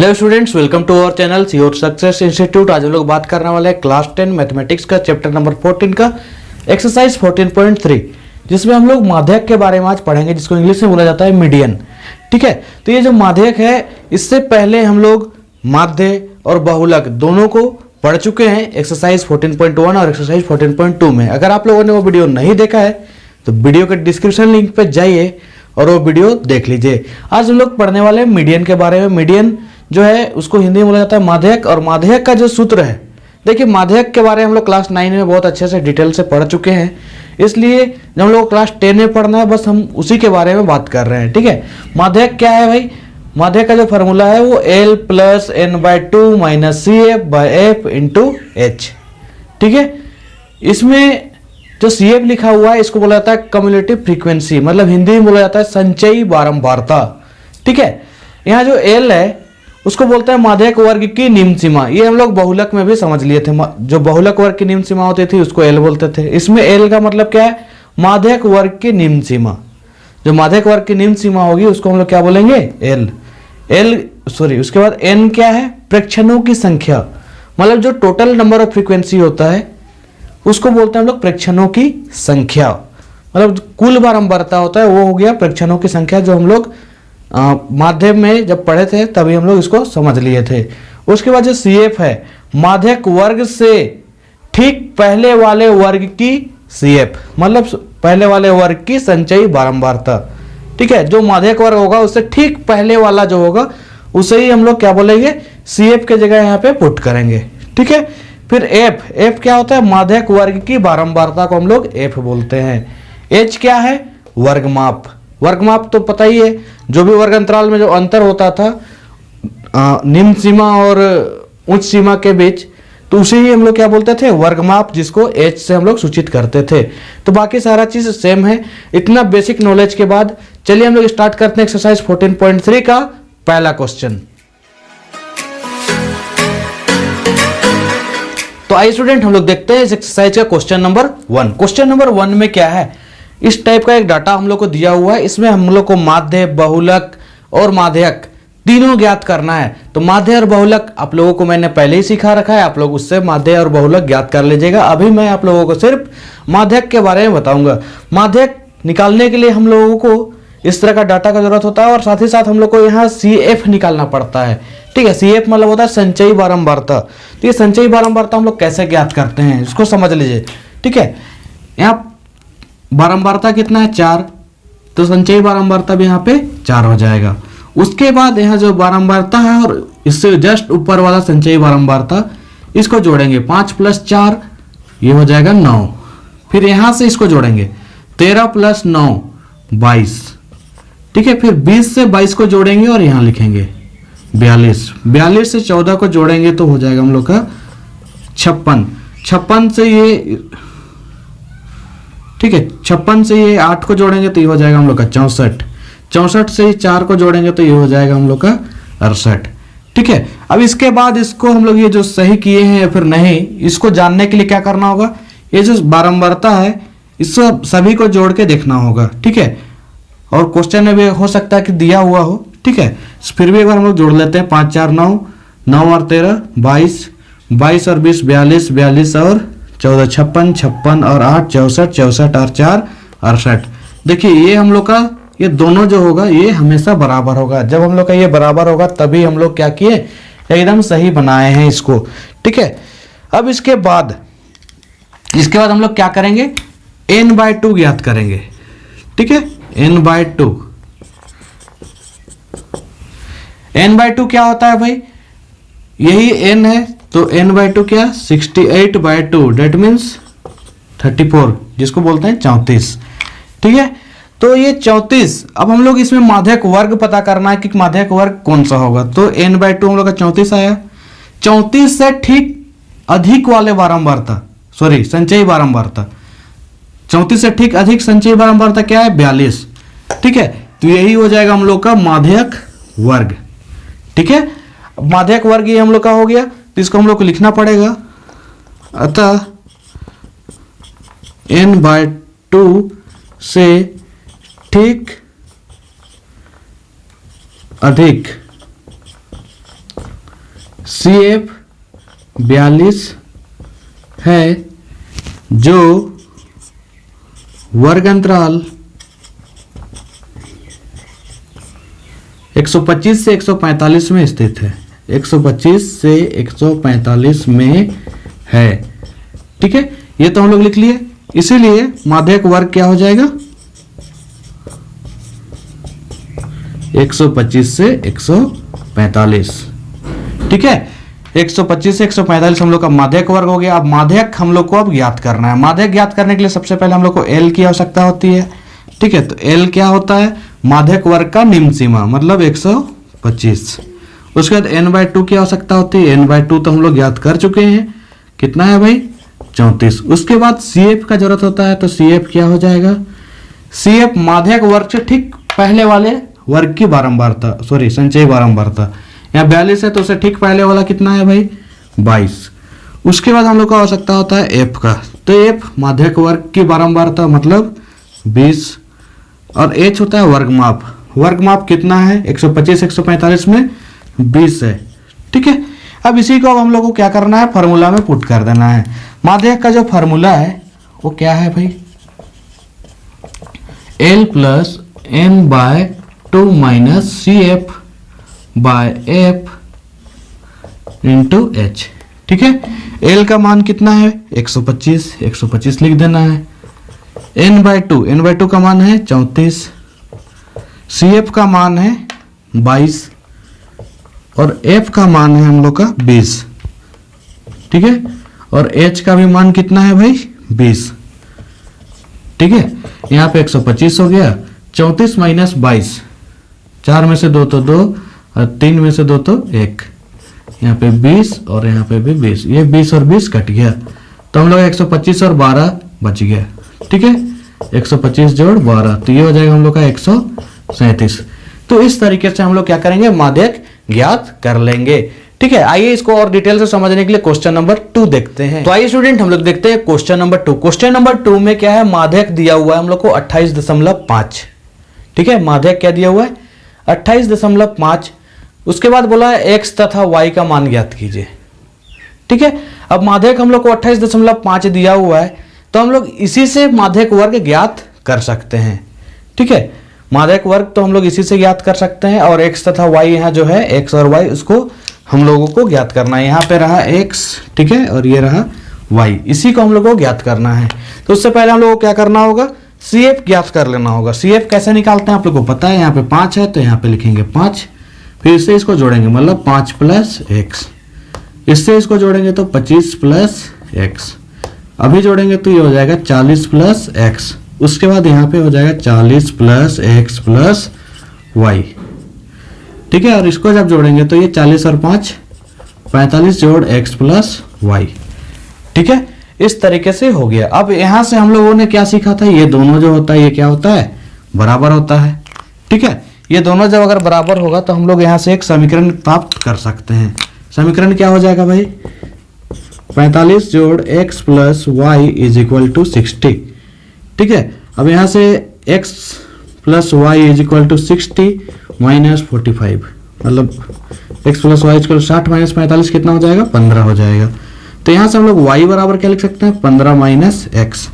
Hello students, welcome to our channel your success institute. आज हम लोग बात करने वाले हैं क्लास 10 मैथमेटिक्स का चैप्टर नंबर 14 का एक्सरसाइज 14.3, जिसमें हम लोग माध्यक के बारे में आज पढ़ेंगे, जिसको इंग्लिश में बोला जाता है मीडियन। ठीक है, तो ये जो माध्यक है, इससे पहले हम लोग माध्य और बहुलक दोनों को पढ़ चुके हैं एक्सरसाइज 14.1 और एक्सरसाइज 14.2 में। अगर आप लोगों ने वो वीडियो नहीं देखा है तो वीडियो के डिस्क्रिप्शन लिंक पे जाइए और वो वीडियो देख लीजिए। आज हम लोग पढ़ने वाले हैं मीडियन के बारे में। मीडियन जो है उसको हिंदी में बोला जाता है माध्यक, और माध्यक का जो सूत्र है, देखिए माध्यक के बारे में हम लोग क्लास 9 में बहुत अच्छे से डिटेल से पढ़ चुके हैं, इसलिए जब हम लोग क्लास 10 में पढ़ना है बस हम उसी के बारे में बात कर रहे हैं। ठीक है, माध्यक क्या है भाई? माध्यक का जो फॉर्मूला है वो L + n/2 - CF/F × H। ठीक है, इसमें जो CF लिखा हुआ है इसको बोला जाता है कम्युलेटिव फ्रीक्वेंसी, मतलब हिंदी में बोला जाता है संचयी बारंबारता। ठीक है, यहाँ जो L है उसको बोलते हैं माध्यक वर्ग की निम्न सीमा। ये हम लोग बहुलक में भी समझ लिए थे, जो बहुलक वर्ग की निम्न सीमा होती थी उसको L बोलते थे। इसमें L का मतलब क्या है? माध्यक वर्ग की निम्न सीमा। जो माध्यक वर्ग की निम्न सीमा होगी उसको हम लोग क्या बोलेंगे? उसके बाद N क्या है? प्रेक्षणों की संख्या, मतलब जो टोटल नंबर ऑफ फ्रीक्वेंसी होता है उसको बोलते हैं हम लोग प्रेक्षणों की संख्या, मतलब कुल बारंबारता होता है वो हो गया प्रेक्षणों की संख्या, जो हम लोग माध्यम में जब पढ़े थे तभी हम लोग इसको समझ लिए थे। उसके बाद जो CF है, माध्यक वर्ग से ठीक पहले वाले वर्ग की CF, मतलब पहले वाले वर्ग की संचयी बारंबारता। ठीक है, जो माध्यक वर्ग होगा उससे ठीक पहले वाला जो होगा उसे ही हम लोग क्या बोलेंगे? CF के जगह यहाँ पे पुट करेंगे। ठीक है, फिर F क्या होता है? माध्यक वर्ग की बारंबारता को हम लोग F बोलते हैं। H क्या है? वर्गमाप। वर्गमाप तो पता ही है, जो भी वर्ग अंतराल में जो अंतर होता था निम्न सीमा और उच्च सीमा के बीच, तो उसे ही हम लोग क्या बोलते थे? वर्गमाप, जिसको H से हम लोग सूचित करते थे। तो बाकी सारा चीज सेम है। इतना बेसिक नॉलेज के बाद चलिए हम लोग स्टार्ट करते हैं एक्सरसाइज 14.3 का पहला क्वेश्चन। तो आइए स्टूडेंट, हम लोग देखते हैं इस एक्सरसाइज का क्वेश्चन नंबर 1। क्वेश्चन नंबर 1 में क्या है? इस टाइप का एक डाटा हम लोग को दिया हुआ है, इसमें हम लोग को माध्य, बहुलक और माध्यक तीनों ज्ञात करना है। तो माध्य और बहुलक आप लोगों को मैंने पहले ही सिखा रखा है, आप लोग उससे माध्य और बहुलक ज्ञात कर लीजिएगा। अभी मैं आप लोगों को सिर्फ माध्यक के बारे में बताऊंगा। माध्यक निकालने के लिए हम लोगों को इस तरह का डाटा का जरूरत होता है, और साथ ही साथ हम लोग को यहाँ CF निकालना पड़ता है। ठीक है, CF मतलब होता है संचयी बारंबारता। तो ये संचयी बारंबारता हम लोग कैसे ज्ञात करते हैं इसको समझ लीजिए। ठीक है, यहाँ बारंबारता कितना है? 4, तो संचयी बारंबारता भी यहाँ पे 4 हो जाएगा। उसके बाद यहाँ जो बारंबारता है और इससे जस्ट ऊपर वाला संचयी बारंबारता, इसको जोड़ेंगे। 5 + 4 ये हो जाएगा 9। फिर यहाँ से इसको जोड़ेंगे 13 + 9 22। ठीक है, फिर 20 से 22 को जोड़ेंगे और यहाँ लिखेंगे 42। 42 से 14 को जोड़ेंगे तो हो जाएगा हम लोग का 56। 56 से ये, ठीक है, 56 से ये 8 को जोड़ेंगे तो ये हो जाएगा हम लोग का 64। 64 से 4 को जोड़ेंगे तो ये हो जाएगा हम लोग का 68। ठीक है, अब इसके बाद इसको हम लोग ये जो सही किए हैं या फिर नहीं, इसको जानने के लिए क्या करना होगा? ये जो बारंबारता है इसको सभी को जोड़ के देखना होगा। ठीक है, और क्वेश्चन में भी हो सकता है कि दिया हुआ हो। ठीक है, फिर भी एक बार हम लोग जोड़ लेते हैं। 5 × 4 = 9, 9 और 13 22, 22 और 20 42, 42 और 14 56, 56 और 8 64, 64 और 4 68। देखिए ये हम लोग का ये दोनों जो होगा ये हमेशा बराबर होगा। जब हम लोग का ये बराबर होगा तभी हम लोग क्या किए? एकदम सही बनाए हैं इसको। ठीक है, अब इसके बाद हम लोग क्या करेंगे? n/2 ज्ञात करेंगे। ठीक है, n/2। n/2 क्या होता है भाई? यही n है, तो n/2 क्या? 68/2, डेट मीन्स 34, जिसको बोलते हैं 34। ठीक है, तो ये 34। अब हम लोग इसमें माध्यक वर्ग पता करना है कि माध्यक वर्ग कौन सा होगा। तो n/2 हम लोग का 34 आया। 34 से ठीक अधिक वाले बारंबारता, सॉरी संचयी बारंबारता, 34 से ठीक अधिक संचयी बारंबारता क्या है? 42। ठीक है, तो यही हो जाएगा हम लोग का माध्यक वर्ग। ठीक है, माध्यक वर्ग ये हम लोग का हो गया, तो इसको हम लोग को लिखना पड़ेगा। अतः n/2 से ठीक अधिक CF 42 है जो वर्ग अंतराल 125 से 145 में स्थित है। 125 से 145 में है। ठीक है, ये तो हम लोग लिख लिए। इसीलिए माध्यक वर्ग क्या हो जाएगा? 125 से 145। ठीक है, 125 से 145 हम लोग का माध्यक वर्ग हो गया। अब माध्यक हम लोग को अब ज्ञात करना है। माध्यक ज्ञात करने के लिए सबसे पहले हम लोग को L की आवश्यकता होती है। ठीक है, तो L क्या होता है? माध्यक वर्ग का निम्न सीमा, मतलब 125। उसके बाद n/2 की आवश्यकता होती है। n/2 तो हम लोग ज्ञात कर चुके हैं। कितना है भाई? 34। उसके बाद CF का जरूरत होता है, तो CF क्या हो जाएगा? CF माध्यक वर्ग से ठीक पहले वाले वर्ग की बारंबारता, सॉरी संचयी बारंबारता। यहाँ 42 है तो उससे ठीक पहले वाला कितना है भाई? 22। उसके बाद हम लोग को आवश्यकता होता है F का, तो F माध्यक वर्ग की बारंबारता मतलब 20, और H होता है वर्गमाप। वर्गमाप कितना है? 125 145 में 20 है। ठीक है, अब इसी को अब हम लोग को क्या करना है? फार्मूला में पुट कर देना है। माध्यक का जो फार्मूला है वो क्या है भाई? L plus n/2 minus CF by F into H। ठीक है, L का मान कितना है? 125 लिख देना है। n/2 का मान है 34, CF का मान है 22 और F का मान है हम लोग का 20। ठीक है, और H का भी मान कितना है भाई? 20। ठीक है, यहाँ पे 125 हो गया। 34 माइनस 22, 4 में से 2 तो 2 और 3 में से 2 तो 1। यहाँ पे 20 और यहाँ पे भी 20, ये 20 और 20 कट गया, तो हम लोग 125 और 12 बच गया। ठीक है, 125 जोड़ 12, तो ये हो जाएगा हम लोग का 137। तो इस तरीके से हम लोग क्या करेंगे? माध्यक ज्ञात कर लेंगे। ठीक है, आइए इसको और डिटेल से समझने के लिए क्वेश्चन नंबर 2 देखते हैं। तो आइए स्टूडेंट हम लोग देखते हैं क्वेश्चन नंबर 2। क्वेश्चन नंबर 2 में क्या है? माध्यक दिया हुआ है हम लोग को 28.5। ठीक है, माध्यक क्या दिया हुआ है? 28.5। उसके बाद बोला है x तथा y का मान ज्ञात कीजिए। ठीक है, अब माध्यक हम लोग को 28.5 दिया हुआ है, तो हम लोग इसी से माध्यक वर्ग ज्ञात कर सकते हैं। ठीक है, माध्यक वर्ग तो हम लोग इसी से ज्ञात कर सकते हैं, और x तथा y यहाँ जो है x और y, उसको हम लोगों को ज्ञात करना है। यहाँ पे रहा x, ठीक है, और ये रहा y, इसी को हम लोग को ज्ञात करना है। तो उससे पहले हम लोग को क्या करना होगा? CF ज्ञात कर लेना होगा। CF कैसे निकालते हैं आप लोग को पता है? यहाँ पे 5 है तो यहाँ पे लिखेंगे 5, फिर इससे इसको जोड़ेंगे मतलब 5 प्लस x, इससे इसको जोड़ेंगे तो 25 प्लस x, अभी जोड़ेंगे तो ये हो जाएगा 40 प्लस x, उसके बाद यहाँ पे हो जाएगा 40 प्लस x प्लस y। ठीक है, और इसको जब जोड़ेंगे तो ये 40 और 5 45 जोड़ x प्लस y। ठीक है, इस तरीके से हो गया। अब यहाँ से हम लोगों ने क्या सीखा था? ये दोनों जो होता है ये क्या होता है? बराबर होता है। ठीक है, ये दोनों जब अगर बराबर होगा तो हम लोग यहाँ से एक समीकरण प्राप्त कर सकते हैं। समीकरण क्या हो जाएगा भाई? 45 जोड़ x plus y is equal to 60। ठीक है, अब यहाँ से x plus y is equal to 60 minus 45, मतलब x plus y equal 60 minus 45 कितना हो जाएगा? 15 हो जाएगा। तो यहाँ से हम लोग y बराबर क्या लिख सकते हैं? 15 माइनस x।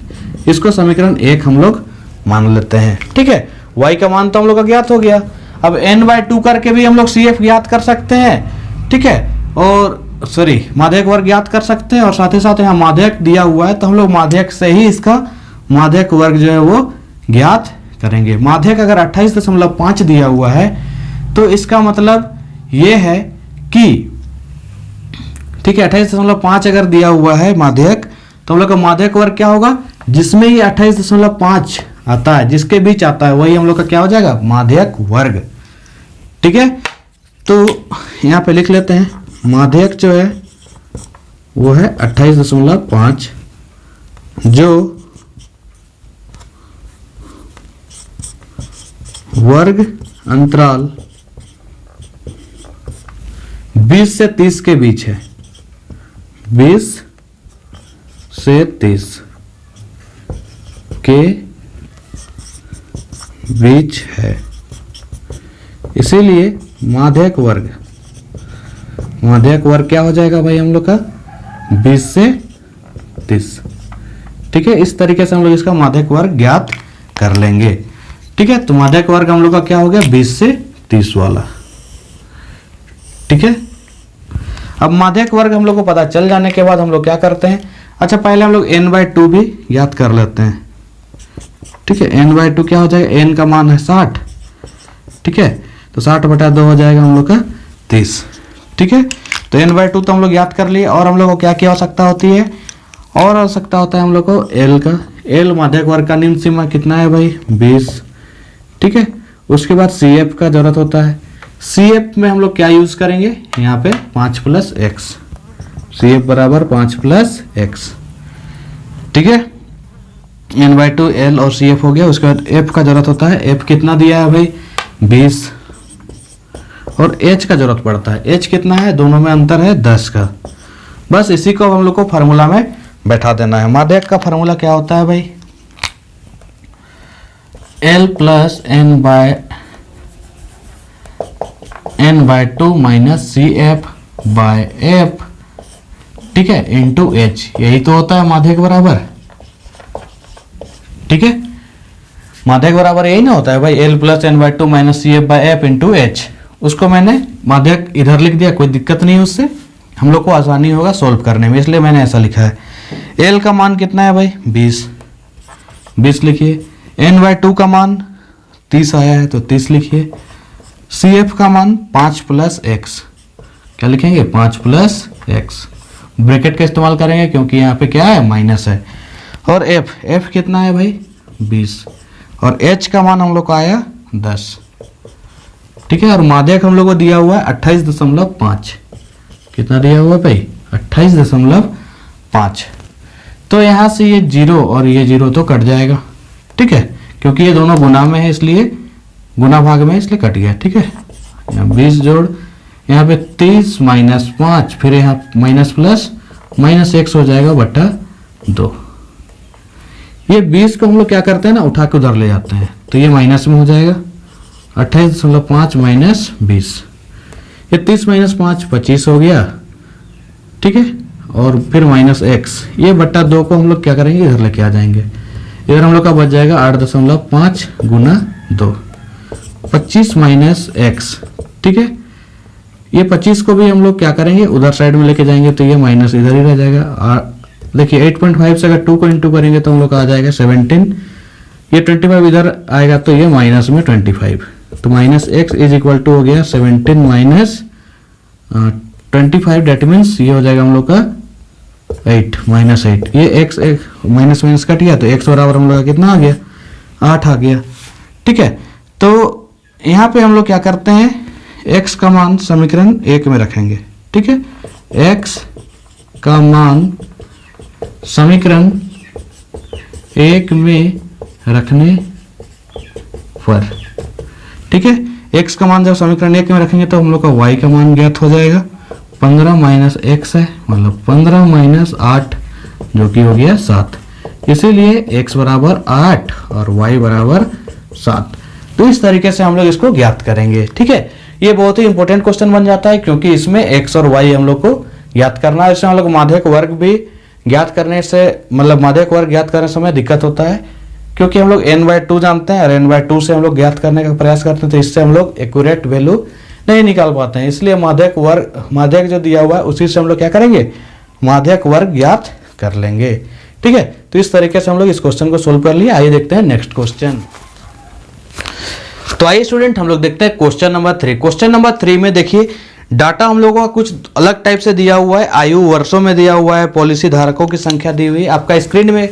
इसको समीकरण 1 हम लोग मान लेते हैं। ठीक है, y का मान तो हम लोग का ज्ञात हो गया। अब n/2 करके भी हम लोग CF ज्ञात कर सकते हैं। ठीक है, और सॉरी माध्यक वर्ग ज्ञात कर सकते हैं, और साथ ही साथ यहाँ माध्यक दिया हुआ है तो हम लोग माध्यक से ही इसका माध्यक वर्ग जो है वो ज्ञात करेंगे। माध्यक अगर 28.5 दिया हुआ है तो इसका मतलब ये है कि, ठीक है, 28.5 अगर दिया हुआ है माध्यक, तो हम लोग का माध्यक वर्ग क्या होगा? जिसमें ये 28.5 आता है, जिसके बीच आता है, वही हम लोग का क्या हो जाएगा? माध्यक वर्ग। ठीक है, तो यहाँ पे लिख लेते हैं माध्यक जो है वो है 28.5 जो वर्ग अंतराल 20 से 30 के बीच है। 20 से 30 के बीच है, इसीलिए माध्यक वर्ग माध्यक वर्ग क्या हो जाएगा भाई हम लोग का 20 से 30। ठीक है, इस तरीके से हम लोग इसका माध्यक वर्ग ज्ञात कर लेंगे। ठीक है, तो माध्यक वर्ग हम लोग का क्या हो गया 20 से 30 वाला। ठीक है, अब माध्यक वर्ग हम लोग को पता चल जाने के बाद हम लोग क्या करते हैं, अच्छा पहले हम लोग n/2 भी ज्ञात कर लेते हैं। ठीक है, n/2 क्या हो जाएगा, n का मान है 60। ठीक है, तो 60/2 हो जाएगा हम लोग का 30। ठीक है, तो n/2 तो हम लोग याद कर लिए। और हम लोग को क्या क्या आवश्यकता होती है, और आवश्यकता होता है हम लोग को l का। l माध्यक वर्ग का निम्न सीमा कितना है भाई 20। ठीक है, उसके बाद CF का जरूरत होता है। CF में हम लोग क्या यूज करेंगे, यहाँ पे 5 + x। CF बराबर 5 + x। ठीक है, n/2 l और CF हो गया। उसके बाद f का जरूरत होता है। f कितना दिया है भाई 20, और h का जरूरत पड़ता है। h कितना है, दोनों में अंतर है 10 का। बस इसी को हम लोग को फार्मूला में बैठा देना है। माध्यक का फार्मूला क्या होता है भाई, l + n/2 - CF/f। ठीक है, इंटू h, यही तो होता है माध्यक बराबर। ठीक है, माध्यक बराबर यही ना होता है भाई, l + n/2 - CF/f into h। उसको मैंने माध्यक इधर लिख दिया, कोई दिक्कत नहीं उससे, हम लोग को आसानी होगा सॉल्व करने में, इसलिए मैंने ऐसा लिखा है। l का मान कितना है भाई 20 लिखिए। n/2 का मान 30 आया है तो 30 लिखिए। CF का मान 5 + x, क्या लिखेंगे 5 + x। ब्रैकेट का इस्तेमाल करेंगे क्योंकि यहाँ पे क्या है माइनस है। और f कितना है भाई 20, और h का मान हम लोग को आया 10। ठीक है, और माध्यक हम लोग को दिया हुआ है 28.5। कितना दिया हुआ है भाई 28.5। तो यहाँ से ये 0 और ये 0 तो कट जाएगा। ठीक है, क्योंकि ये दोनों गुना में है, इसलिए गुना भाग में है, इसलिए कट गया। ठीक है, यहाँ 20 जोड़ यहाँ पे 30 - 5, फिर यहाँ माइनस प्लस -x हो जाएगा बटा 2। ये 20 को हम लोग क्या करते हैं ना, उठा के उधर ले जाते हैं, तो ये माइनस में हो जाएगा। 28.5 - 20, ये 30 - 5 25 हो गया। ठीक है, और फिर -x, ये बट्टा 2 को हम लोग क्या करेंगे इधर लेके आ जाएंगे। इधर हम लोग का बच जाएगा 8.5 × 2, 25 - x। ठीक है, ये 25 को भी हम लोग क्या करेंगे उधर साइड में लेके जाएंगे, तो ये माइनस इधर ही रह जाएगा। देखिए 8.5 से अगर 2 को इंटू करेंगे तो हम लोग का आ जाएगा 17। ये 25 इधर आएगा तो ये माइनस में 25, तो -x = हो गया 17 - 25। डेट मीन्स ये हो जाएगा हम लोग का 8 -8। ये x माइनस कट गया, तो x बराबर हम लोग का कितना आ गया 8 आ गया। ठीक है, तो यहाँ पे हम लोग क्या करते हैं, x का मान समीकरण 1 में रखेंगे। ठीक है, x का मान समीकरण 1 में रखने पर, ठीक है, x का मान जब समीकरण 1 में रखेंगे तो हम लोग का y का मान ज्ञात हो जाएगा। 15 - x है, मतलब 15 - 8 जो कि हो गया 7। इसीलिए x बराबर 8 और y बराबर 7। तो इस तरीके से हम लोग इसको ज्ञात करेंगे। ठीक है, ये बहुत ही इंपॉर्टेंट क्वेश्चन बन जाता है क्योंकि इसमें x और y हम लोग को ज्ञात करना है। इसमें हम लोग माध्यक वर्ग भी ज्ञात करने से, मतलब माध्यक वर्ग ज्ञात करने समय दिक्कत होता है क्योंकि हम लोग n/2 जानते हैं और n/2 से हम लोग ज्ञात करने का प्रयास करते हैं, तो इससे हम लोग एक्यूरेट वैल्यू नहीं निकाल पाते हैं। इसलिए माध्यक जो दिया हुआ है उसी से हम लोग क्या करेंगे, माध्यक वर्ग ज्ञात कर लेंगे। ठीक है, तो इस तरीके से हम लोग इस क्वेश्चन को सोल्व कर लिए। आइए देखते हैं नेक्स्ट क्वेश्चन। तो आइए स्टूडेंट हम लोग देखते हैं क्वेश्चन नंबर 3। क्वेश्चन नंबर 3 में देखिए डाटा हम लोगों का कुछ अलग टाइप से दिया हुआ है, आयु वर्षों में दिया हुआ है, पॉलिसी धारकों की संख्या दी हुई है। आपका स्क्रीन में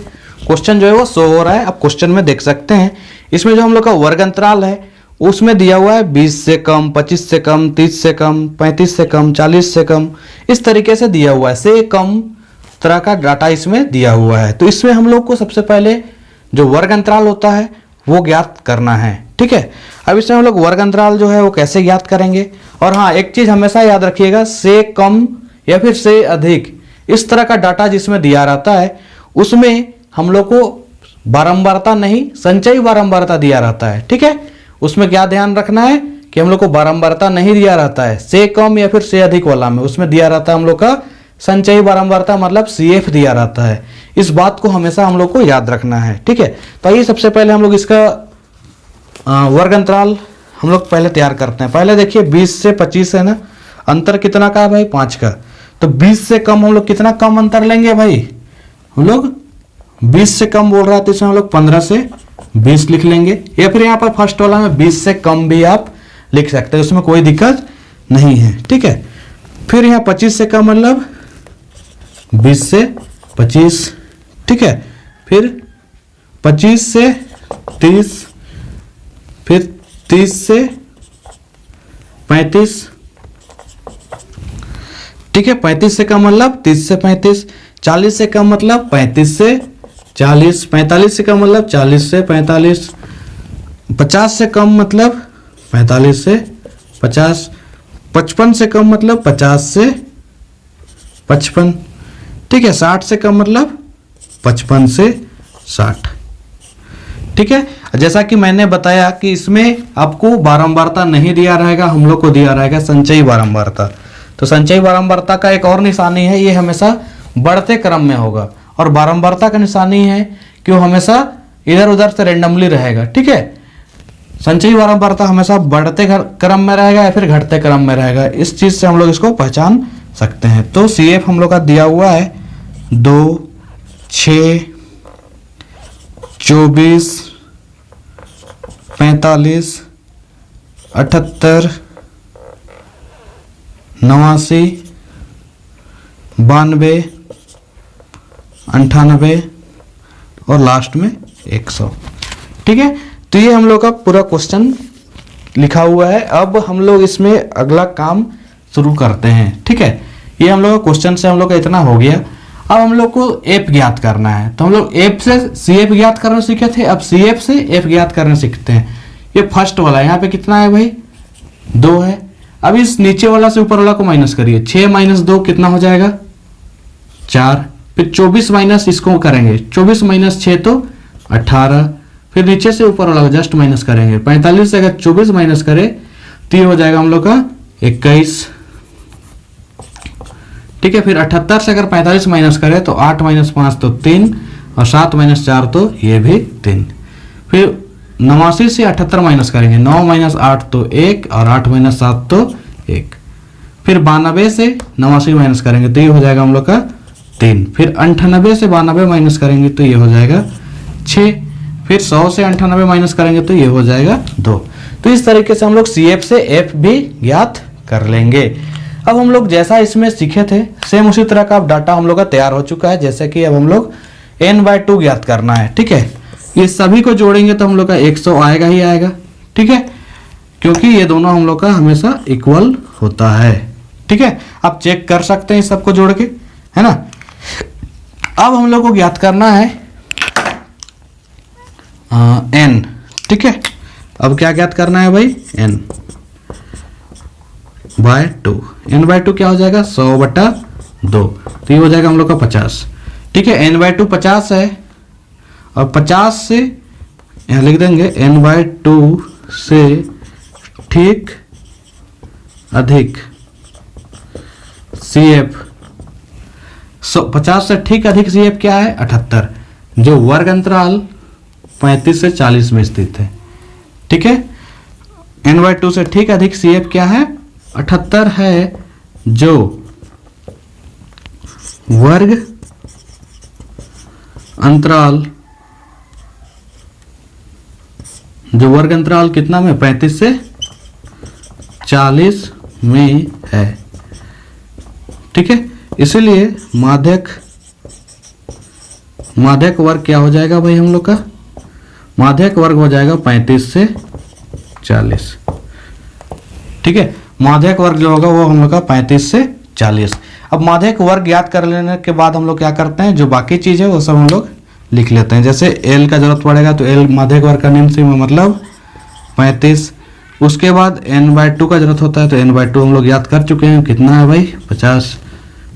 क्वेश्चन जो है वो शो हो रहा है, आप क्वेश्चन में देख सकते हैं। इसमें जो हम लोग का वर्ग अंतराल है उसमें दिया हुआ है 20 से कम, 25 से कम, 30 से कम, 35 से कम, 40 से कम, इस तरीके से दिया हुआ है। से कम तरह का डाटा इसमें दिया हुआ है। तो इसमें हम लोग को सबसे पहले जो वर्ग अंतराल होता है वो ज्ञात करना है। ठीक है, अब इसमें हम लोग वर्ग अंतराल जो है वो कैसे ज्ञात करेंगे। और हाँ, एक चीज हमेशा याद रखिएगा, से कम या फिर से अधिक इस तरह का डाटा जिसमें दिया रहता है उसमें हम लोग को बारंबारता नहीं, संचयी बारंबारता दिया रहता है। ठीक है, उसमें क्या ध्यान रखना है कि हम लोग को बारंबारता नहीं दिया रहता है, से कम या फिर से अधिक वाला में, उसमें दिया रहता है हम लोग का संचयी बारंबारता मतलब CF दिया रहता है। इस बात को हमेशा हम लोग को याद रखना है, ठीक है। तो आइए सबसे पहले हम लोग इसका वर्ग अंतराल हम लोग पहले तैयार करते हैं। पहले देखिए 20 से 25 है ना, अंतर कितना का है भाई 5 का। तो 20 से कम हम लोग कितना कम अंतर लेंगे भाई, हम लोग 20 से कम बोल रहा है तो इसमें हम लोग 15 से 20 लिख लेंगे, या फिर यहाँ पर फर्स्ट वाला में 20 से कम भी आप लिख सकते हैं, उसमें कोई दिक्कत नहीं है, ठीक है। फिर यहाँ 25 से कम मतलब 20 से 25, ठीक है। फिर 25 से 30, फिर 30 से 35, ठीक है। 35 से कम मतलब 30 से 35, 40 से कम मतलब 35 से 40, 45 से कम मतलब 40 से 45, 50 से कम मतलब 45 से 50, 55 से कम मतलब 50 से 55, ठीक है। 60 से कम मतलब 55 से 60, ठीक है। जैसा कि मैंने बताया कि इसमें आपको बारंबारता नहीं दिया रहेगा, हम लोग को दिया रहेगा संचयी बारंबारता। तो संचयी बारंबारता का एक और निशानी है, ये हमेशा बढ़ते क्रम में होगा, और बारंबारता का निशानी है कि वो हमेशा इधर उधर से रेंडमली रहेगा, ठीक है। संचयी बारंबारता हमेशा बढ़ते क्रम में रहेगा या फिर घटते क्रम में रहेगा, इस चीज से हम लोग इसको पहचान सकते हैं। तो CF हम लोग का दिया हुआ है 2, 6, 24, 45, 78, 89, 92, 98 और लास्ट में 100, ठीक है। तो ये हम लोग का पूरा क्वेश्चन लिखा हुआ है। अब हम लोग इसमें अगला काम शुरू करते हैं, ठीक है। ये हम लोग का क्वेश्चन से हम लोग का इतना हो गया। अब हम लोग को F ज्ञात करना है, तो हम लोग F से CF ज्ञात करना सीखे थे, अब CF से F ज्ञात करना सीखते हैं। ये फर्स्ट वाला यहाँ पे कितना है भाई 2 है। अब इस नीचे वाला से ऊपर वाला को माइनस करिए, 6 माइनस 2 कितना हो जाएगा 4, फिर 24 माइनस इसको करेंगे, 24 माइनस 6 तो 18, फिर नीचे से ऊपर वाला जस्ट माइनस करेंगे, 45 से अगर 24 माइनस करे तो ये हो जाएगा हम लोग का 21, ठीक है। फिर 78 से अगर 45 माइनस करे तो 8 माइनस 5 तो 3, और 7 माइनस 4 तो ये भी 3। फिर 89 से 78 माइनस करेंगे, 9 माइनस 8 तो 1, और 8 माइनस 7 तो 1। फिर 92 से 89 माइनस करेंगे तो ये हो जाएगा हम लोग का 3। फिर 98 से 92 माइनस करेंगे तो ये हो जाएगा 6। फिर 100 से 98 माइनस करेंगे तो ये हो जाएगा 2। तो इस तरीके से हम लोग CF से F भी ज्ञात कर लेंगे। अब हम लोग जैसा इसमें सीखे थे सेम उसी तरह का अब डाटा हम लोग का तैयार हो चुका है। जैसे कि अब हम लोग n/2 ज्ञात करना है, ठीक है। ये सभी को जोड़ेंगे तो हम लोग का 100 आएगा ही आएगा, ठीक है, क्योंकि ये दोनों हम लोग का हमेशा इक्वल होता है, ठीक है। आप चेक कर सकते हैं इस सबको जोड़ के, है ना। अब हम लोग को ज्ञात करना है n, ठीक है। अब क्या ज्ञात करना है भाई n/2। n/2 क्या हो जाएगा 100/2, तो ये हो जाएगा हम लोग का 50, ठीक है। n/2 50 है, और 50 से यहाँ लिख देंगे n/2 से ठीक अधिक CF। 50 से ठीक अधिक CF क्या है 78, जो वर्ग अंतराल 35 से 40 में स्थित है, ठीक है। n/2 से ठीक अधिक CF क्या है 78 है, जो वर्ग अंतराल कितना में 35 से 40 में है, ठीक है। इसीलिए माध्यक वर्ग क्या हो जाएगा भाई हम लोग का, माध्यक वर्ग हो जाएगा 35 से 40, ठीक है। माध्यक वर्ग जो होगा वो हम लोग का 35 से 40। अब माध्यक वर्ग ज्ञात कर लेने के बाद हम लोग क्या करते हैं, जो बाकी चीज है वो सब हम लोग लिख लेते हैं। जैसे L का जरूरत पड़ेगा तो L माध्यक वर्ग का निम्न सीमा मतलब 35। उसके बाद n/2 का जरूरत होता है तो n/2 हम लोग याद कर चुके हैं, कितना है भाई 50।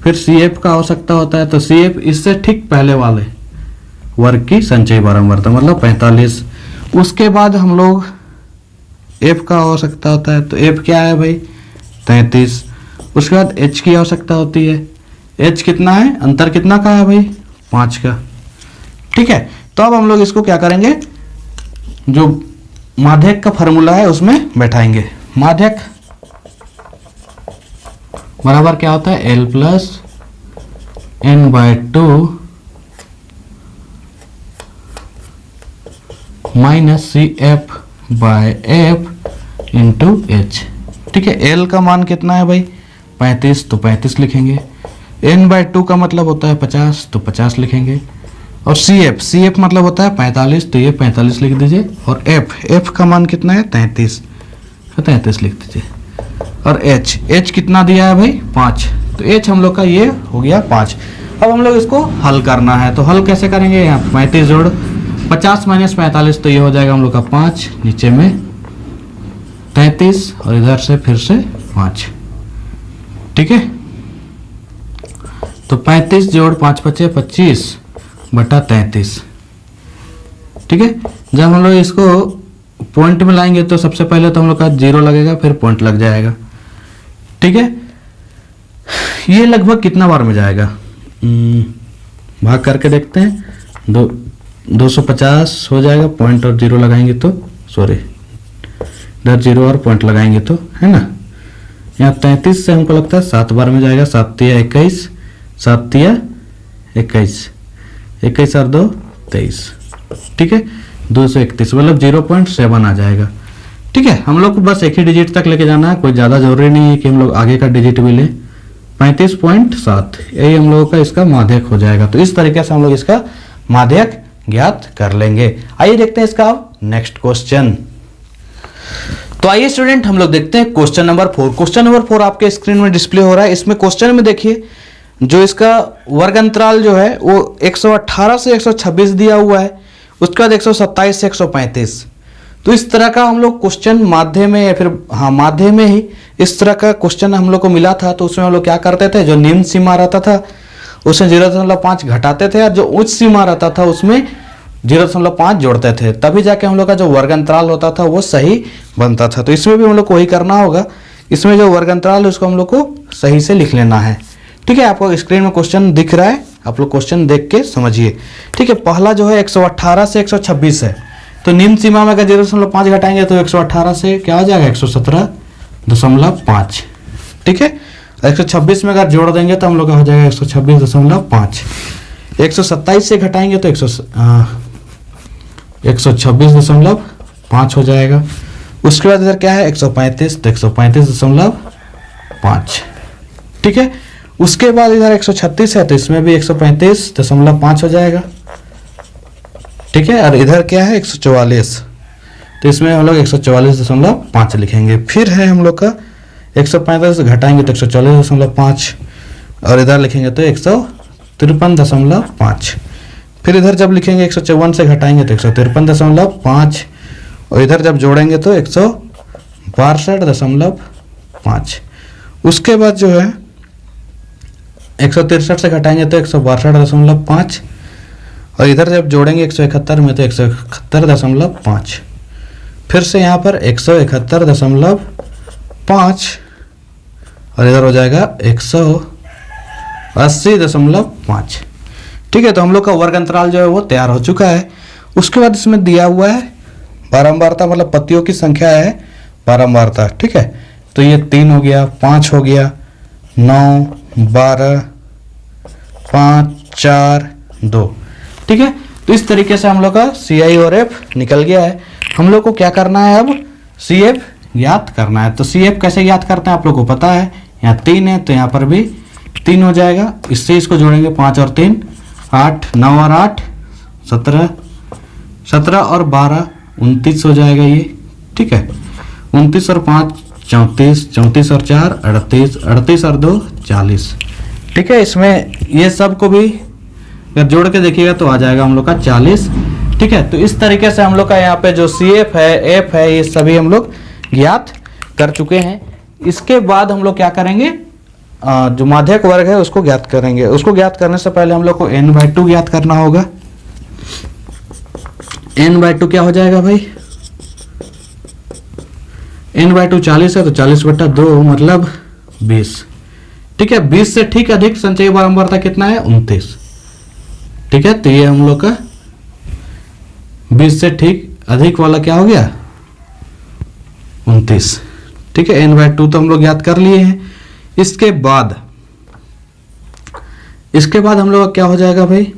फिर CF का आवश्यकता होता है तो CF इससे ठीक पहले वाले वर्ग की संचयी बारंबारता मतलब 45। उसके बाद हम लोग एफ का आवश्यकता होता है, तो एफ क्या है भाई 33। उसके बाद एच की आवश्यकता होती है, एच कितना है, अंतर कितना का है भाई 5 का। ठीक है, तो अब हम लोग इसको क्या करेंगे, जो माध्यक का फॉर्मूला है उसमें बैठाएंगे। माध्यक बराबर क्या होता है L plus n/2 minus CF/F into H. ठीक है, L का मान कितना है भाई 35, तो 35 लिखेंगे। n/2 का मतलब होता है 50, तो 50 लिखेंगे। और CF मतलब होता है 45, तो ये 45 लिख दीजिए। और F का मान कितना है 33, तो 33 लिख दीजिए। और H कितना दिया है भाई 5, तो H हम लोग का ये हो गया 5। अब हम लोग इसको हल करना है, तो हल कैसे करेंगे, यहाँ 35 जोड़ 50 माइनस 45, तो ये हो जाएगा हम लोग का 5, नीचे में 33 और इधर से फिर से 5। ठीक है, तो 35 जोड़ 5 बचे 25 बटा 33। ठीक है, जब हम लोग इसको पॉइंट में लाएंगे तो सबसे पहले तो हम लोग का 0 लगेगा, फिर पॉइंट लग जाएगा। ठीक है, ये लगभग कितना बार में जाएगा, भाग करके देखते हैं। 250 हो जाएगा, पॉइंट और 0 लगाएंगे तो, सॉरी इधर 0 और पॉइंट लगाएंगे तो, है ना। यहाँ 33 से हमको लगता है 7 बार में जाएगा। 7 तिया 21, 7 तिया 21, 21 और 2 23। ठीक है, 231 मतलब 0.7 आ जाएगा। ठीक है, हम लोग को बस एक ही डिजिट तक लेके जाना है, कोई ज़्यादा जरूरी नहीं है कि हम लोग आगे का डिजिट भी लें। 35.7 यही हम लोगों का इसका माध्यक हो जाएगा। तो इस तरीके से हम लोग इसका माध्यक ज्ञात कर लेंगे। आइए देखते हैं इसका नेक्स्ट क्वेश्चन। तो आइए स्टूडेंट हम लोग देखते हैं क्वेश्चन नंबर 4। क्वेश्चन नंबर 4 आपके स्क्रीन में डिस्प्ले हो रहा है। इसमें क्वेश्चन में देखिए जो इसका वर्ग अंतराल जो है वो 118 से 126 दिया हुआ है, उसके बाद 127 से 135। तो इस तरह का हम लोग क्वेश्चन माध्य में या फिर माध्य में ही इस तरह का क्वेश्चन हम लोग को मिला था। तो उसमें हम लोग क्या करते थे, जो निम्न सीमा रहता था उसमें 0.5 घटाते थे और जो उच्च सीमा रहता था उसमें 0.5 जोड़ते थे, तभी जाके हम लोग का जो वर्ग अंतराल होता था वो सही बनता था। तो इसमें भी हम लोग को वही करना होगा। इसमें जो वर्ग अंतराल है उसको हम लोग को सही से लिख लेना है। ठीक है, आपको स्क्रीन में क्वेश्चन दिख रहा है, आप लोग क्वेश्चन देख के समझिए। ठीक है, पहला जो है 118 से 126 है, तो निम्न सीमा में अगर 0.5 घटाएंगे तो 118 से क्या हो जाएगा 117.5। ठीक है, 126 में अगर जोड़ देंगे तो हम लोग का हो जाएगा 126.5। 127 से घटाएंगे तो 126.5 हो जाएगा। उसके बाद इधर क्या है 135, तो 135.5। ठीक है, उसके बाद इधर 136 है तो इसमें भी 135.5 हो जाएगा। ठीक है, और इधर क्या है 144, तो इसमें हम लोग 144.5 लिखेंगे। फिर है हम लोग का 145 से घटाएंगे तो 144.5 और इधर लिखेंगे तो 153.5। फिर इधर जब लिखेंगे 154 से घटाएंगे तो 153.5 और इधर जब जोड़ेंगे तो 162.5। उसके बाद जो है 163 से घटाएंगे तो 162.5 और इधर जब जोड़ेंगे 171 में तो 171.5। फिर से यहाँ पर 171.5 और इधर हो जाएगा 180.5। ठीक है, तो हम लोग का वर्ग अंतराल जो है वो तैयार हो चुका है। उसके बाद इसमें दिया हुआ है बारंबारता, मतलब पत्तियों की संख्या है बारंबारता। ठीक है, तो ये 3 हो गया, 5 हो गया, 9, 12, 5, 4, 2। ठीक है, तो इस तरीके से हम लोग का CI और F निकल गया है। हम लोग को क्या करना है, अब CF ज्ञात करना है। तो CF कैसे ज्ञात करते हैं आप लोग को पता है, यहाँ 3 है तो यहाँ पर भी 3 हो जाएगा। इससे इसको जोड़ेंगे 5 और 3 8, 9 और 8 17, 17 और 12 29 हो जाएगा ये। ठीक है, 29 और 5 34, 34 और 4 38, 38 और 2 40। ठीक है, इसमें ये सब को भी अगर जोड़ के देखिएगा तो आ जाएगा हम लोग का 40। ठीक है, तो इस तरीके से हम लोग का यहाँ पे जो CF है F है ये सभी हम लोग ज्ञात कर चुके हैं। इसके बाद हम लोग क्या करेंगे, जो माध्यक वर्ग है उसको ज्ञात करेंगे। उसको ज्ञात करने से पहले हम लोग को n/2 ज्ञात करना होगा। n/2 क्या हो जाएगा भाई, n/2 40 है तो 40/2 मतलब 20। ठीक है, 20 से ठीक अधिक संचयी बारंबारता कितना है? 29। ठीक है, तो ये हम लोग का 20 से ठीक अधिक वाला क्या हो गया? 29। ठीक है, n/2 तो हम लोग याद कर लिए हैं। इसके बाद हम लोग का क्या हो जाएगा भाई?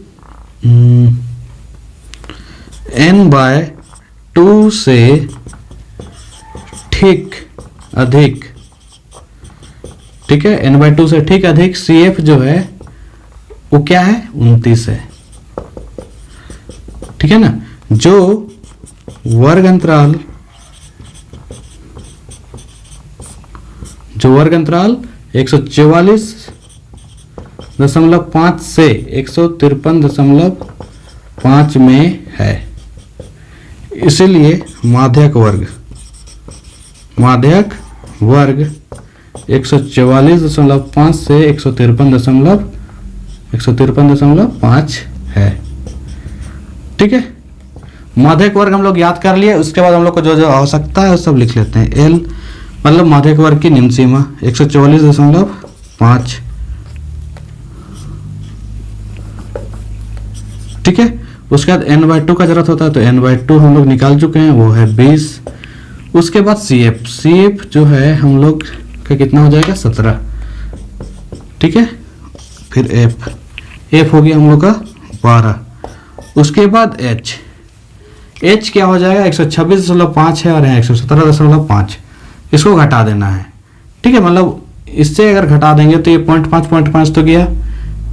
n/2 से ठीक अधिक, ठीक है, n/2 से ठीक अधिक CF जो है वो क्या है? 29 है। ठीक है ना, जो वर्ग अंतराल 144.5 से 153.5 में है, इसीलिए माध्यक वर्ग 144.5 से 153.5 है। ठीक है, माध्यक वर्ग हम लोग याद कर लिए। उसके बाद हम लोग को जो जो आवश्यकता है वो सब लिख लेते हैं। एल मतलब माध्यक वर्ग की निम्न सीमा 144.5। ठीक है, उसके बाद n/2 का जरूरत होता है तो n/2 हम लोग निकाल चुके हैं, वो है 20। उसके बाद CF जो है हम लोग का कितना हो जाएगा? 17। ठीक है, फिर F हो गया हम लोग का 12। उसके बाद H क्या हो जाएगा? 126.5 है और यहाँ 117.5, इसको घटा देना है। ठीक है, मतलब इससे अगर घटा देंगे तो ये 0.5 तो गया।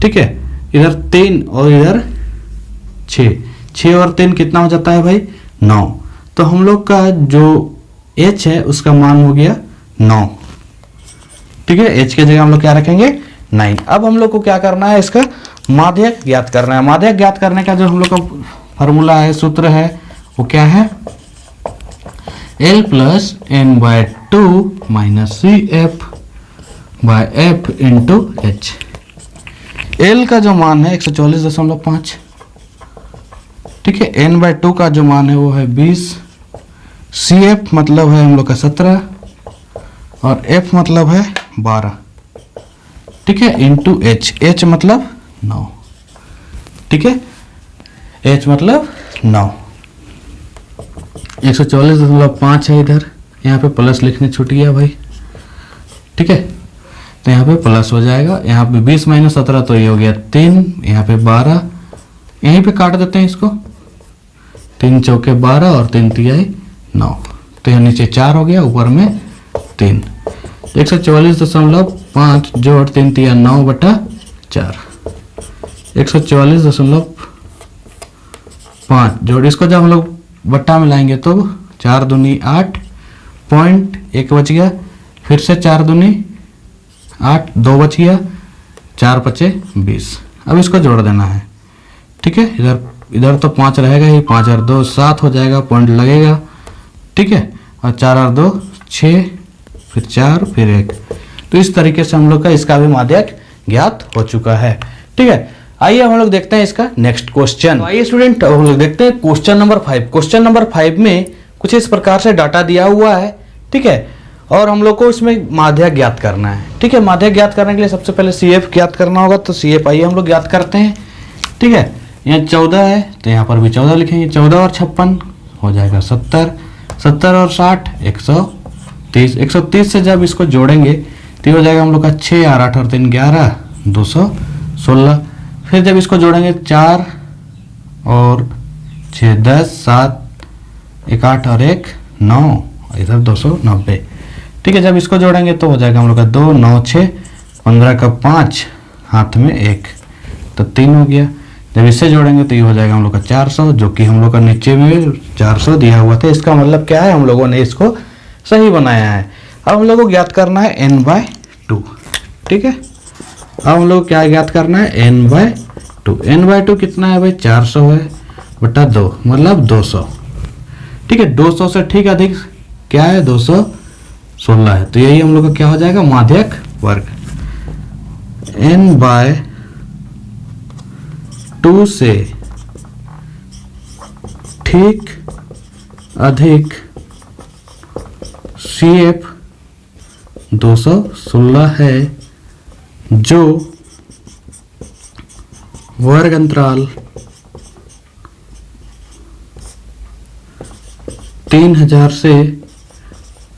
ठीक है, इधर 3 और इधर 6 और 3 कितना हो जाता है भाई? 9। तो हम लोग का जो H है उसका मान हो गया 9। ठीक है, H के जगह हम लोग क्या रखेंगे? 9। अब हम लोग को क्या करना है? इसका माध्यक ज्ञात करना है। माध्यक ज्ञात करने का जो हम लोग का फॉर्मूला है, सूत्र है, वो क्या है? L + n/2 - CF/F × H। L का जो मान है 144.5। ठीक है, n/2 का जो मान है वो है 20। CF मतलब है हम लोग का 17 और F मतलब है 12। ठीक है, इंटू H मतलब 9। ठीक है, H मतलब 9। 144.5 है इधर, यहाँ पे प्लस लिखने छूट गया भाई। ठीक है, तो यहाँ पे प्लस हो जाएगा। यहाँ पे 20 - 17 तो ये हो गया 3, यहाँ पे 12, यहीं पे काट देते हैं इसको। 3 चौके 12 और 3 तिहाई 9, तो यहाँ नीचे 4 हो गया, ऊपर में 3। 144.5 जोड़ 3 तिया 9/4। 144.5 जोड़, इसको जब हम लोग बट्टा में लाएंगे तो 4 दूनी 8, पॉइंट 1 बच गया, फिर से 4 दूनी 8, 2 बच गया, 4 पचे 20। अब इसको जोड़ देना है। ठीक है, इधर तो 5 रहेगा ही, 5 और 2 7 हो जाएगा, पॉइंट लगेगा। ठीक है, और 4 और 2 6, फिर 4, फिर 1। तो इस तरीके से हम लोग का इसका भी माध्यक ज्ञात हो चुका है। ठीक है, आइए हम लोग देखते हैं इसका नेक्स्ट क्वेश्चन। आइए स्टूडेंट, हम लोग देखते हैं क्वेश्चन नंबर 5। क्वेश्चन नंबर 5 में कुछ इस प्रकार से डाटा दिया हुआ है। ठीक है, और हम लोग को इसमें माध्यक ज्ञात करना है। ठीक है, माध्यक ज्ञात करने के लिए सबसे पहले CF ज्ञात करना होगा, तो CF आइए हम लोग ज्ञात करते हैं। ठीक है, यहाँ 14 है तो यहाँ पर भी 14 लिखेंगे। 14 और 56 हो जाएगा 70, 70 और 60 130। 130 से जब इसको जोड़ेंगे तो हो जाएगा हम लोग का 6 और 8 और 3 11, 216। फिर जब इसको जोड़ेंगे 4 और 6 10, 7 1 8 और 1 9, इधर 290। ठीक है, जब इसको जोड़ेंगे तो हो जाएगा हम लोग का 2 9 6 15 का 5, हाथ में 1, तो 3 हो गया। जब इससे जोड़ेंगे तो ये हो जाएगा हम लोग का 400, जो कि हम लोग का नीचे में 400 दिया हुआ था। इसका मतलब क्या है? हम लोगों ने इसको सही बनाया है। अब हम लोग को ज्ञात करना है n/2। ठीक है, अब हम लोग क्या ज्ञात करना है? n/2। n/2 कितना है भाई? 400 है बटा 2 मतलब 200। ठीक है, 200 से ठीक अधिक क्या है? 216 है। तो यही हम लोग का क्या हो जाएगा? माध्यक वर्ग। n/2 से ठीक अधिक CF 216 है जो वर्ग अंतराल 3000 से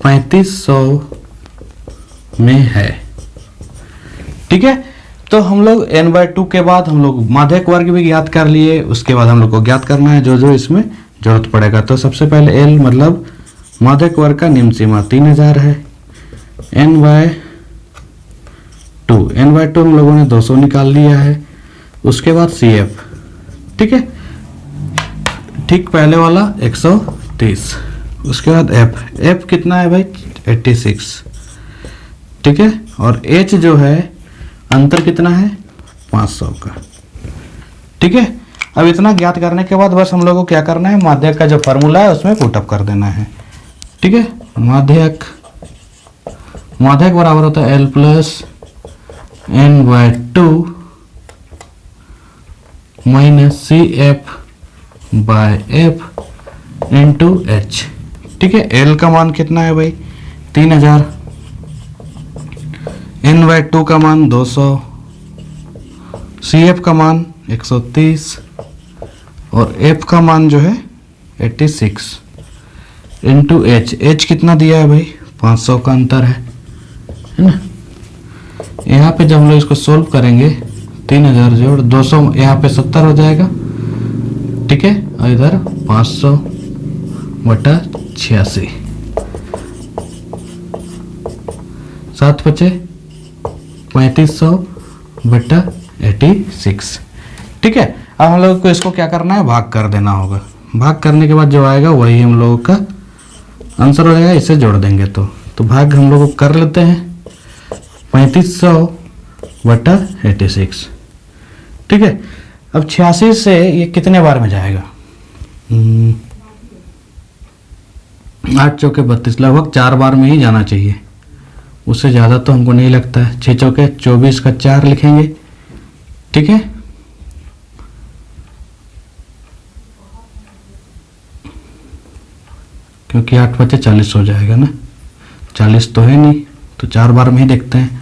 3500 में है। ठीक है, तो हम लोग n/2 के बाद हम लोग माध्यक वर्ग भी ज्ञात कर लिए। उसके बाद हम लोग को ज्ञात करना है जो जो इसमें जरूरत पड़ेगा। तो सबसे पहले L मतलब माध्यक वर्ग का निम्न सीमा 3000 है। n/2 हम लोगों ने 200 निकाल लिया है। उसके बाद CF, ठीक है, ठीक पहले वाला 130। उसके बाद F कितना है भाई 86, ठीक है, और H जो है अंतर कितना है 500 का। ठीक है, अब इतना ज्ञात करने के बाद बस हम लोगों को क्या करना है, माध्यक का जो फॉर्मूला है उसमें पुटअप कर देना है। ठीक है, माध्यक बराबर होता है L plus n/2 minus CF by F into H। ठीक है, L का मान कितना है भाई 3000, n/2 का मान 200, CF का मान 130 और F का मान जो है 86 इंटू H कितना दिया है भाई 500 का अंतर है ना। यहाँ पे जब हम लोग इसको सोल्व करेंगे 3000 जोड़ 200, यहाँ पे 70 हो जाएगा। ठीक है, और इधर 500/86, 7 बचे 3500/86। ठीक है, अब हम लोग को इसको क्या करना है, भाग कर देना होगा। भाग करने के बाद जो आएगा वही हम लोगों का आंसर हो जाएगा। इसे जोड़ देंगे तो भाग हम लोग कर लेते हैं 3500/86। ठीक है, अब 86 से ये कितने बार में जाएगा, 8 चौके 32, लगभग 4 बार में ही जाना चाहिए, उससे ज़्यादा तो हमको नहीं लगता है। 6 चौके 24 का 4 लिखेंगे। ठीक है, क्योंकि 8 बचे 40 हो जाएगा ना, 40 तो है नहीं, तो 4 बार में ही देखते हैं।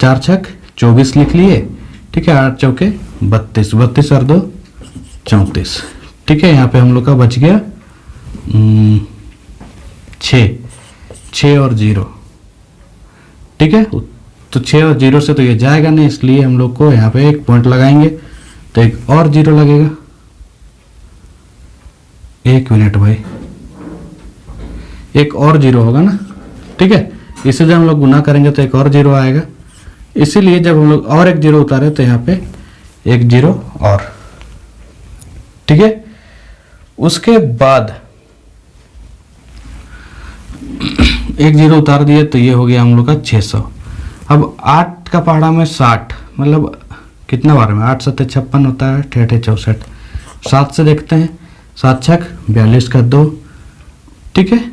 4 छक 24 लिख लिए। ठीक है, 8 चौके 32, 32 और 2 34। ठीक है, यहाँ पे हम लोग का बच गया 6 और 0। ठीक है, तो 6 और 0 से तो ये जाएगा नहीं, इसलिए हम लोग को यहाँ पे एक पॉइंट लगाएंगे, तो एक और 0 लगेगा। 1 मिनट भाई, एक और 0 होगा ना। ठीक है, इसे जब हम लोग गुना करेंगे तो एक और 0 आएगा, इसीलिए जब हम लोग और एक 0 उतारे तो यहाँ पे एक 0 और। ठीक है, उसके बाद एक 0 उतार दिए तो ये हो गया हम लोग का 600। अब 8 का पहाड़ा में 60, मतलब कितना बार में, 8 7 56 होता है, 8 64। 7 से देखते हैं, 7 छक 42 का 2। ठीक है,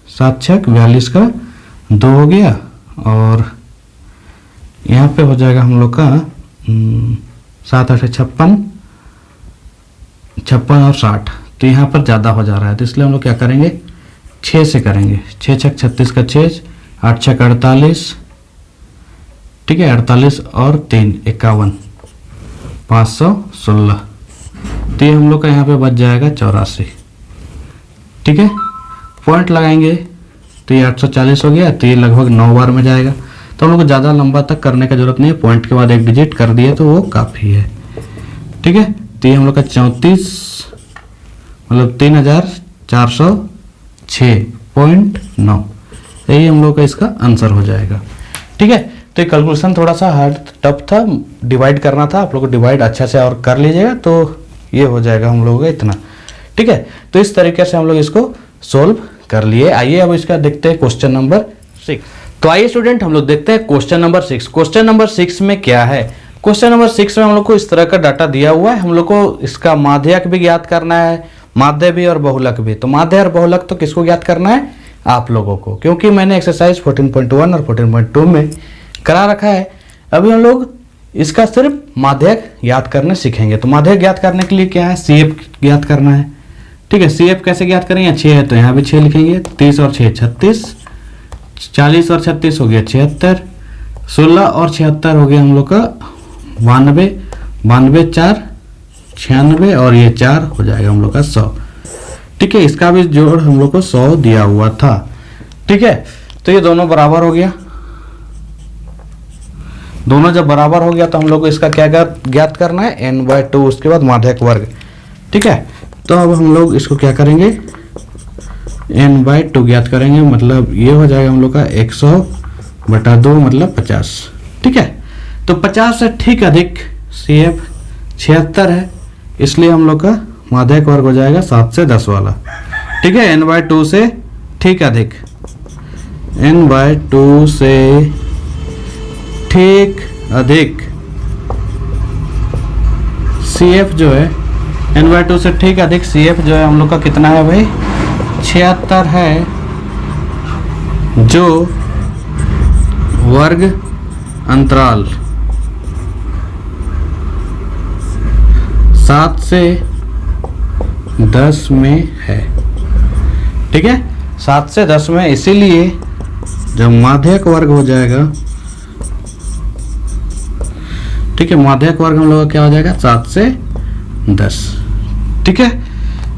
7 छक 42 का 2 हो गया, और यहाँ पे हो जाएगा हम लोग का 7 8 56, 56 और 60। तो यहाँ पर ज़्यादा हो जा रहा है, तो इसलिए हम लोग क्या करेंगे, 6 से करेंगे। 6 छक 36 का 6, 8 छक 48। ठीक है, 48 और 3 51, 516। तो ये हम लोग का यहाँ पे बच जाएगा 84। ठीक है, पॉइंट लगाएंगे तो ये 840 हो गया, तो ये लगभग 9 बार में जाएगा। तो हम लोग को ज़्यादा लंबा तक करने का जरूरत नहीं है, पॉइंट के बाद एक डिजिट कर दिए तो वो काफ़ी है। ठीक है, तो ये हम लोग का 34 मतलब 3406.9, यही हम लोग का इसका आंसर हो जाएगा। ठीक है, तो ये कैलकुलेशन थोड़ा सा हार्ड टफ था, डिवाइड करना था। आप लोग को डिवाइड अच्छा से और कर लीजिएगा तो ये हो जाएगा हम लोगों का इतना। ठीक है, तो इस तरीके से हम लोग इसको सोल्व कर लिए। आइए अब इसका देखते हैं क्वेश्चन नंबर 6। तो आइए स्टूडेंट हम लोग देखते हैं क्वेश्चन नंबर 6। क्वेश्चन नंबर 6 में क्या है, क्वेश्चन नंबर 6 में हम लोग को इस तरह का डाटा दिया हुआ है। हम लोग को इसका माध्यक भी ज्ञात करना है, माध्य भी और बहुलक भी। तो माध्य और बहुलक तो किसको ज्ञात करना है, आप लोगों को, क्योंकि मैंने एक्सरसाइज 14.1 और 14.2 में करा रखा है। अभी हम लोग इसका सिर्फ माध्यक ज्ञात करने सीखेंगे। तो माध्यक ज्ञात करने के लिए क्या है, CF ज्ञात करना है। ठीक है, CF कैसे ज्ञात करेंगे, 6 है तो यहाँ भी 6 लिखेंगे, 30 और 6 36, 40 और 36 हो गया 76, 16 और 76 हो गया हम लोग का 92, 92 4 96 और ये 4 हो जाएगा हम लोग का 100। ठीक है, इसका भी जोड़ हम लोग को 100 दिया हुआ था। ठीक है, तो ये दोनों बराबर हो गया। दोनों जब बराबर हो गया तो हम लोग को इसका क्या ज्ञात करना है, n/2, उसके बाद माध्यक वर्ग। ठीक है, तो अब हम लोग इसको क्या करेंगे, n/2 ज्ञात करेंगे, मतलब ये हो जाएगा हम लोग का 100/2 मतलब 50। ठीक है, तो 50 से ठीक अधिक CF 76 है, इसलिए हम लोग का माध्यक वर्ग हो जाएगा 7 से 10 वाला। ठीक है, n/2 से ठीक अधिक, n/2 से ठीक अधिक CF जो है, n/2 से ठीक अधिक CF जो है हम लोग का कितना है भाई, 76 है, जो वर्ग अंतराल 7 से 10 में है। ठीक है, 7 से 10 में, इसीलिए जब माध्यक वर्ग हो जाएगा, ठीक है, माध्यक वर्ग हम लोग का क्या हो जाएगा 7 से 10। ठीक है,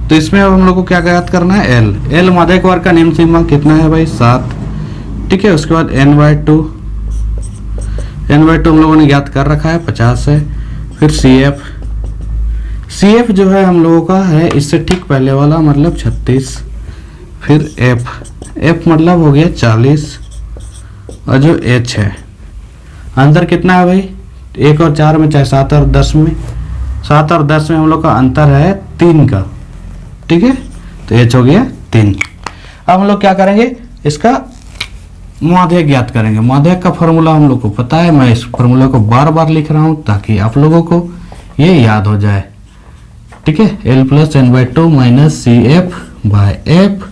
तो इसमें अब हम लोग को क्या ज्ञात करना है, L माध्यक वर्ग का निम्न सीमा कितना है भाई 7। ठीक है, उसके बाद n/2 हम लोगों ने ज्ञात कर रखा है 50 है। फिर CF जो है हम लोगों का है इससे ठीक पहले वाला मतलब 36। फिर F मतलब हो गया 40, और जो H है, अंतर कितना है भाई, 1 और 4 में, चाहे 7 और 10 में, 7 और 10 में हम लोग का अंतर है 3 का। ठीक है, तो H हो गया 3। अब हम लोग क्या करेंगे, इसका माध्यक ज्ञात करेंगे। माध्यक का फॉर्मूला हम लोग को पता है, मैं इस फॉर्मूला को बार बार लिख रहा हूं ताकि आप लोगों को ये याद हो जाए। ठीक है, L + n/2 - CF/F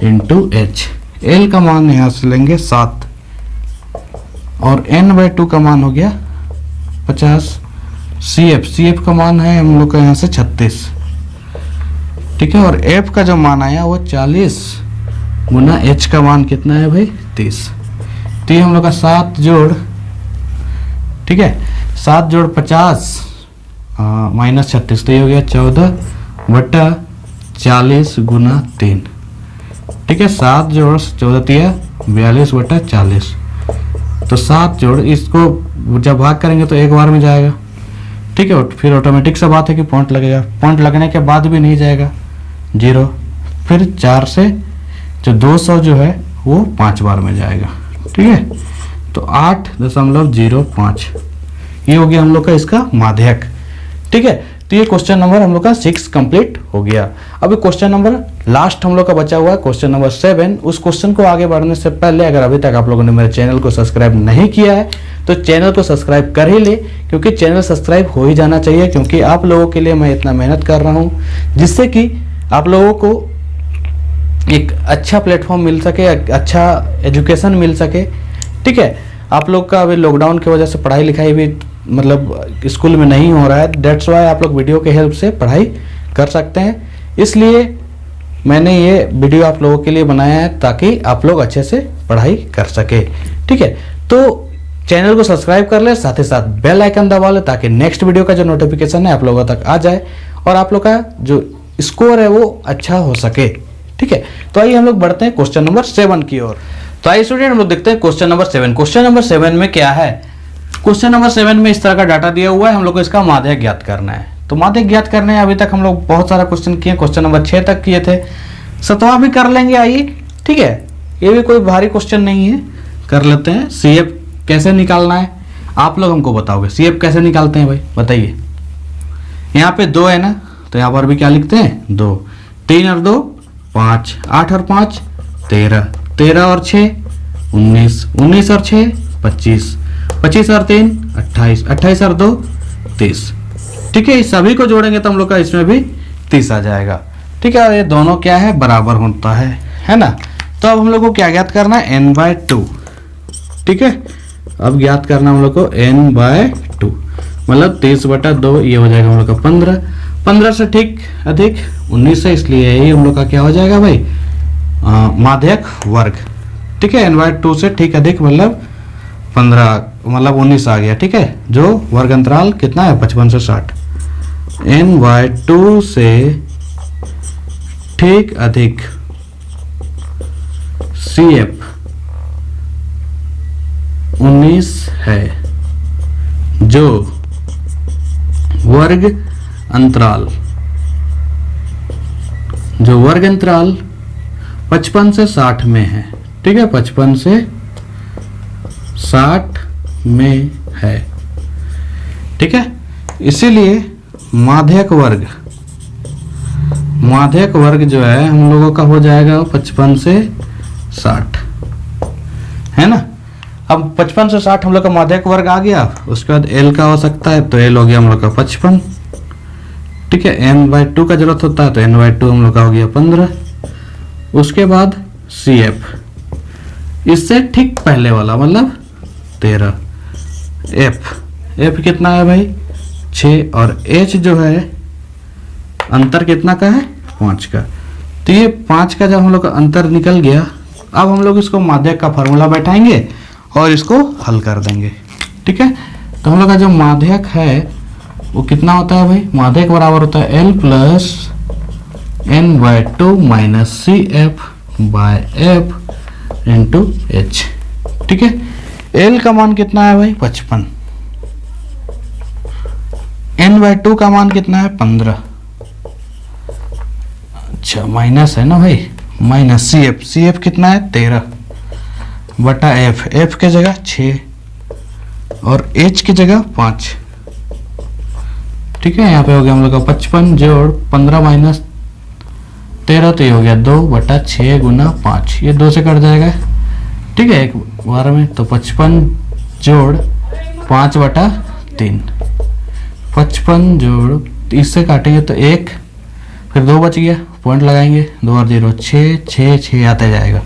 × H। L का मान यहां से लेंगे 7 और n/2 का मान हो गया 50। CF का मान है हम लोग का यहाँ से 36। ठीक है, और F का जो मान आया वो 40 गुना H का मान कितना है भाई 30। तो ये हम लोग का 7 जोड़, ठीक है, 7 जोड़ 50 - 36, तो ये हो गया 14/40 गुना 3। ठीक है, 7 जोड़ 14 × 42/40, तो 7 जोड़, इसको जब भाग करेंगे तो एक बार में जाएगा। ठीक है, फिर ऑटोमेटिक सा बात है कि पॉइंट लगेगा, पॉइंट लगने के बाद भी नहीं जाएगा 0। फिर 4 से जो 200 जो है वो 5 बार में जाएगा। ठीक है, तो 8.05 ये हो गया हम लोग का इसका माध्यक। ठीक है, तो ये क्वेश्चन नंबर हम लोग का 6 कंप्लीट हो गया। अभी क्वेश्चन नंबर लास्ट हम लोग का बचा हुआ है, क्वेश्चन नंबर 7। उस क्वेश्चन को आगे बढ़ने से पहले अगर अभी तक आप लोगों ने मेरे चैनल को सब्सक्राइब नहीं किया है तो चैनल को सब्सक्राइब कर ही ले, क्योंकि चैनल सब्सक्राइब हो ही जाना चाहिए, क्योंकि आप लोगों के लिए मैं इतना मेहनत कर रहा हूँ जिससे कि आप लोगों को एक अच्छा प्लेटफॉर्म मिल सके, अच्छा एजुकेशन मिल सके। ठीक है, आप लोग का अभी लॉकडाउन की वजह से पढ़ाई लिखाई भी मतलब स्कूल में नहीं हो रहा है, दैट्स वाई आप लोग वीडियो के हेल्प से पढ़ाई कर सकते हैं। इसलिए मैंने ये वीडियो आप लोगों के लिए बनाया है ताकि आप लोग अच्छे से पढ़ाई कर सके। ठीक है, तो चैनल को सब्सक्राइब कर ले, साथ ही साथ बेल आइकन दबा ले ताकि नेक्स्ट वीडियो का जो नोटिफिकेशन है आप लोगों तक आ जाए और आप लोग का जो स्कोर है वो अच्छा हो सके। ठीक है, तो आइए हम लोग बढ़ते हैं क्वेश्चन नंबर 7 की ओर। तो आइए स्टूडेंट हम लोग देखते हैं क्वेश्चन नंबर 7। क्वेश्चन नंबर 7 में क्या है, क्वेश्चन नंबर 7 में इस तरह का डाटा दिया हुआ है, हम लोग को इसका माध्यक ज्ञात करना है। तो माध्यक ज्ञात करने हैं, अभी तक हम लोग बहुत सारा क्वेश्चन किए, क्वेश्चन नंबर 6 तक किए थे, 7वां भी कर लेंगे। आइए, ठीक है, ये भी कोई भारी क्वेश्चन नहीं है, कर लेते हैं। CF कैसे निकालना है आप लोग हमको बताओगे, CF कैसे निकालते हैं भाई बताइए। यहाँ पे 2 है ना, तो यहाँ पर भी क्या लिखते हैं 2, 3 और 2 5, 8 और 5 13, 13 और 6 19, 19 और 6 25, 25 और 3 28, 28 और 2 30। ठीक है, इस सभी को जोड़ेंगे तो हम लोग का इसमें भी 30 आ जाएगा। ठीक है, ये दोनों क्या है बराबर होता है ना। तो अब हम लोग को क्या ज्ञात करना है n/2। ठीक है, अब ज्ञात करना हम लोग को n/2 मतलब 30/2, ये हो जाएगा हम लोग का 15। 15 से ठीक अधिक 19 है, इसलिए ये हम लोग का क्या हो जाएगा भाई माध्यक वर्ग। ठीक है, n/2 से ठीक अधिक मतलब 15 मतलब 19 आ गया। ठीक है, जो वर्ग अंतराल कितना है 55 से 60, n/2 से ठीक अधिक CF 19 है, जो वर्ग अंतराल 55 से 60 में है। ठीक है, 55 से 60 में है। ठीक है, इसीलिए माध्यक वर्ग जो है हम लोगों का हो जाएगा 55 से 60, है ना। अब 55 से 60 हम लोग का माध्यक वर्ग आ गया। उसके बाद L का हो सकता है, तो L हो गया हम लोग का 55। ठीक है, n/2 का जरूरत होता है, तो n/2 हम लोग का हो गया 15। उसके बाद CF, इससे ठीक पहले वाला मतलब 13। F कितना है भाई 6, और H जो है अंतर कितना का है 5 का। तो ये 5 का जब हम लोग का अंतर निकल गया, अब हम लोग इसको माध्यक का फार्मूला बैठाएंगे और इसको हल कर देंगे। ठीक है, तो हम लोग का जो माध्यक है वो कितना होता है भाई, माध्यक बराबर होता है L plus n/2 minus CF/F into H। ठीक है, L का मान कितना है भाई 55, n/2 का मान कितना है 15, अच्छा माइनस है ना भाई, माइनस CF कितना है 13 बटा F के जगह 6 और H की जगह 5। ठीक है, यहाँ पे हो गया हम लोग का 55 जोड़ 15 माइनस 13, तो ये हो गया 2 बटा 6 गुना 5, ये 2 से कट जाएगा। ठीक है, एक बार में, तो 55 जोड़ 5 बटा 3, 55 जोड़ इससे काटेंगे तो 1, फिर 2 बच गया, पॉइंट लगाएंगे, 2 और 0 6 आते जाएगा।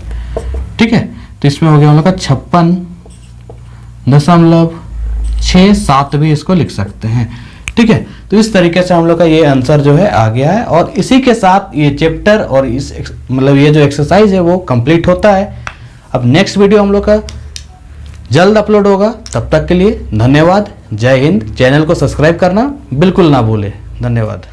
ठीक है, तो इसमें हो गया हम लोग का 56.67 भी इसको लिख सकते हैं। ठीक है, तो इस तरीके से हम लोग का ये आंसर जो है आ गया है, और इसी के साथ ये चैप्टर और इस मतलब ये जो एक्सरसाइज है वो कंप्लीट होता है। अब नेक्स्ट वीडियो हम लोग का जल्द अपलोड होगा, तब तक के लिए धन्यवाद। जय हिंद। चैनल को सब्सक्राइब करना बिल्कुल ना भूले। धन्यवाद।